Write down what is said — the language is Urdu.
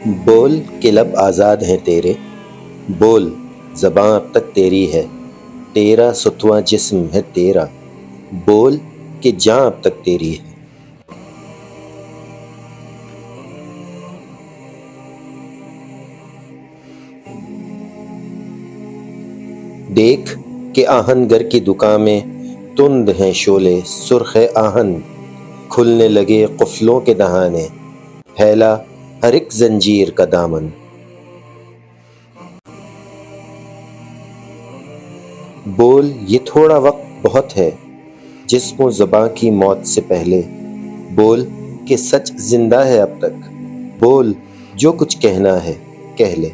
بول کہ لب آزاد ہیں تیرے، بول زباں اب تک تیری ہے، تیرا ستواں جسم ہے تیرا، بول کہ جاں اب تک تیری ہے۔ دیکھ کہ آہن گر کی دکان میں تند ہیں شعلے سرخ آہن، کھلنے لگے قفلوں کے دہانے، پھیلا ہر ایک زنجیر کا دامن۔ بول یہ تھوڑا وقت بہت ہے جسم و زباں کی موت سے پہلے، بول کہ سچ زندہ ہے اب تک، بول جو کچھ کہنا ہے کہہ لے۔